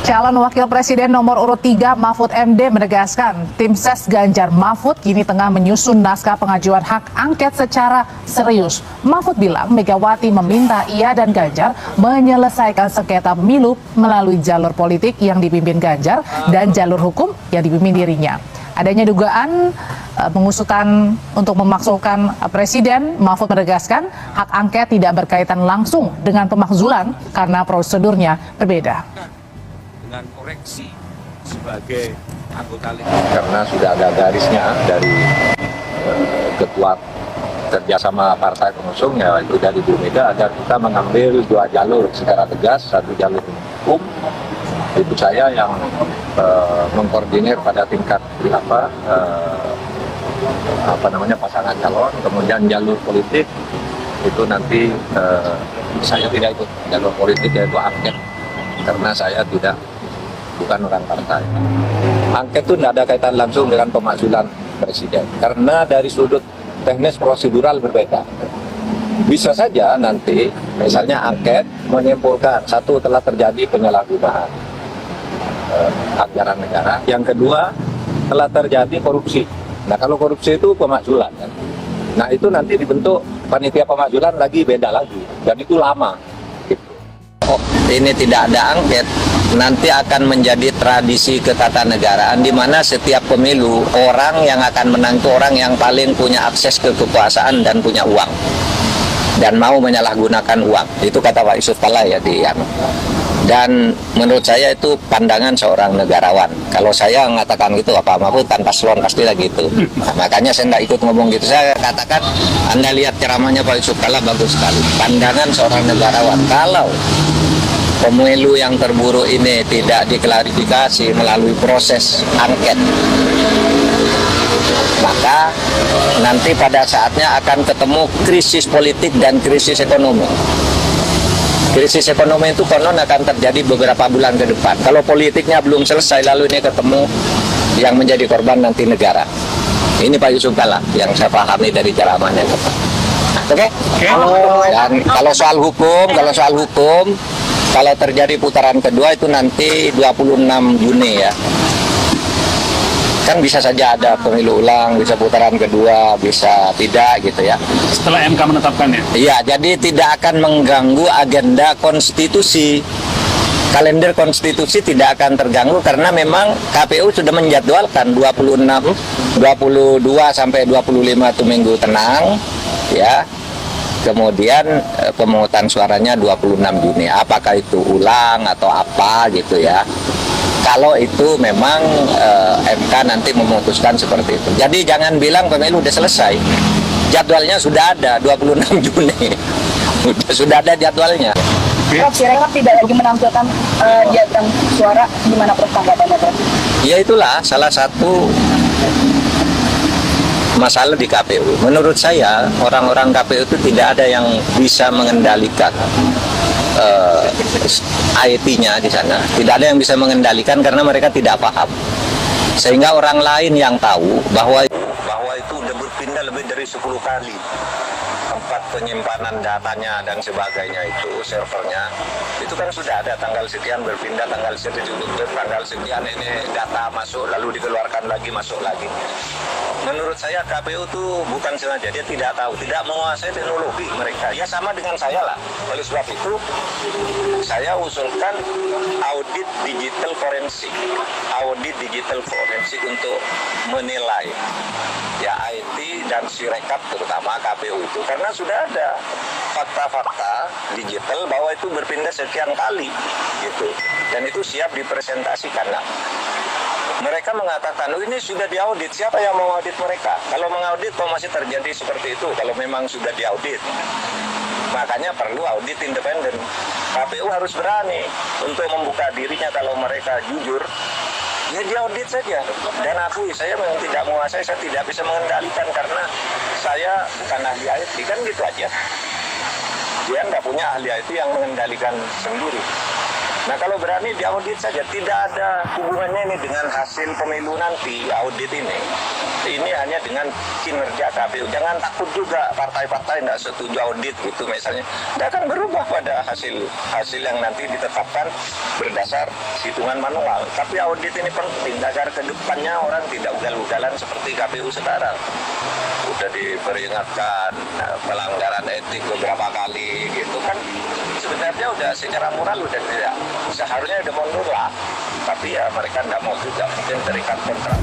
Calon Wakil Presiden nomor urut 3 Mahfud MD menegaskan tim ses Ganjar Mahfud kini tengah menyusun naskah pengajuan hak angket secara serius. Mahfud bilang Megawati meminta ia dan Ganjar menyelesaikan sengketa pemilu melalui jalur politik yang dipimpin Ganjar dan jalur hukum yang dipimpin dirinya. Adanya dugaan pengusutan untuk memakzulkan Presiden, Mahfud menegaskan hak angket tidak berkaitan langsung dengan pemakzulan karena prosedurnya berbeda. Dengan koreksi sebagai anggota karena sudah ada garisnya dari ketua kerjasama partai pengusung, ya itu dari Bu Mega, agar kita mengambil dua jalur secara tegas, satu jalur hukum itu saya yang mengkoordinir pada tingkat pasangan calon, kemudian jalur politik itu nanti saya tidak ikut jalur politik yaitu angket karena saya bukan orang partai. Angket itu tidak ada kaitan langsung dengan pemakzulan presiden karena dari sudut teknis prosedural berbeda. Bisa saja nanti misalnya angket menyimpulkan satu, telah terjadi penyalahgunaan anggaran negara, yang kedua telah terjadi korupsi. Nah kalau korupsi itu pemakzulan kan? Nah itu nanti dibentuk panitia pemakzulan lagi, beda lagi, dan itu lama. Ini tidak ada angket, nanti akan menjadi tradisi ketatanegaraan di mana setiap pemilu orang yang akan menang itu orang yang paling punya akses ke kekuasaan dan punya uang dan mau menyalahgunakan uang. Itu kata Pak Yusuf Kalla ya dan menurut saya itu pandangan seorang negarawan. Kalau saya mengatakan gitu, apa Mahfud kan paslon pastilah gitu. Nah, makanya saya tidak ikut ngomong gitu. Saya katakan, Anda lihat ceramahnya Pak Yusuf Kalla bagus sekali. Pandangan seorang negarawan. Kalau pemilu yang terburuk ini tidak diklarifikasi melalui proses angket, maka nanti pada saatnya akan ketemu krisis politik dan krisis ekonomi. Krisis ekonomi itu konon akan terjadi beberapa bulan ke depan. Kalau politiknya belum selesai, lalu ini ketemu yang menjadi korban nanti negara. Ini Pak Yusuf Kalla yang saya pahami dari ceramahnya. Oke? Dan kalau soal hukum, kalau terjadi putaran kedua itu nanti 26 Juni ya. Kan bisa saja ada pemilu ulang, bisa putaran kedua, bisa tidak gitu ya. Setelah MK menetapkan ya? Iya, jadi tidak akan mengganggu agenda konstitusi. Kalender konstitusi tidak akan terganggu karena memang KPU sudah menjadwalkan 22 sampai 25 itu minggu tenang ya. Kemudian pemungutan suaranya 26 Juni. Apakah itu ulang atau apa gitu ya. Kalau itu memang MK nanti memutuskan seperti itu. Jadi jangan bilang pemilu udah selesai. Jadwalnya sudah ada 26 Juni. Sudah ada jadwalnya. Prof, Sirekap tidak lagi menampilkan diagram suara, gimana Prof tanggapannya Prof? Ya itulah salah satu masalah di KPU. Menurut saya orang-orang KPU itu tidak ada yang bisa mengendalikan IT-nya di sana. Tidak ada yang bisa mengendalikan karena mereka tidak paham. Sehingga orang lain yang tahu bahwa itu udah berpindah lebih dari 10 kali. Tempat penyimpanan datanya dan sebagainya itu, servernya, itu kan sudah ada tanggal sekian berpindah, tanggal sekian ini data masuk, lalu dikeluarkan lagi, masuk lagi. Menurut saya KPU itu bukan sengaja, dia tidak tahu, tidak menguasai teknologi mereka. Ya sama dengan saya lah. Oleh sebab itu, saya usulkan audit digital forensik. Audit digital forensik untuk menilai ya IT dan Sirekap terutama KPU itu. Karena sudah ada fakta-fakta digital bahwa itu berpindah sekian kali gitu. Dan itu siap dipresentasikan. Nah, mereka mengatakan, oh ini sudah diaudit, siapa yang mau audit mereka? Kalau mengaudit kok masih terjadi seperti itu, kalau memang sudah diaudit. Makanya perlu audit independen. KPU harus berani untuk membuka dirinya kalau mereka jujur, ya diaudit saja. Dan akui, saya memang tidak menguasai, saya tidak bisa mengendalikan karena saya bukan ahli IT, kan gitu aja. Dia nggak punya ahli IT yang mengendalikan sendiri. Nah kalau berani diaudit saja, tidak ada hubungannya ini dengan hasil pemilu nanti, audit ini. Ini hanya dengan kinerja KPU. Jangan takut juga partai-partai tidak setuju audit gitu misalnya. Tidak akan berubah pada hasil yang nanti ditetapkan berdasar hitungan manual. Tapi audit ini penting agar ke depannya orang tidak ugal-ugalan seperti KPU sekarang. Udah diperingatkan pelanggaran etik beberapa kali gitu kan. Sebenarnya udah secara moral udah tidak, seharusnya udah mundur lah. Tapi ya mereka tidak mau juga, mungkin terikat kontrak.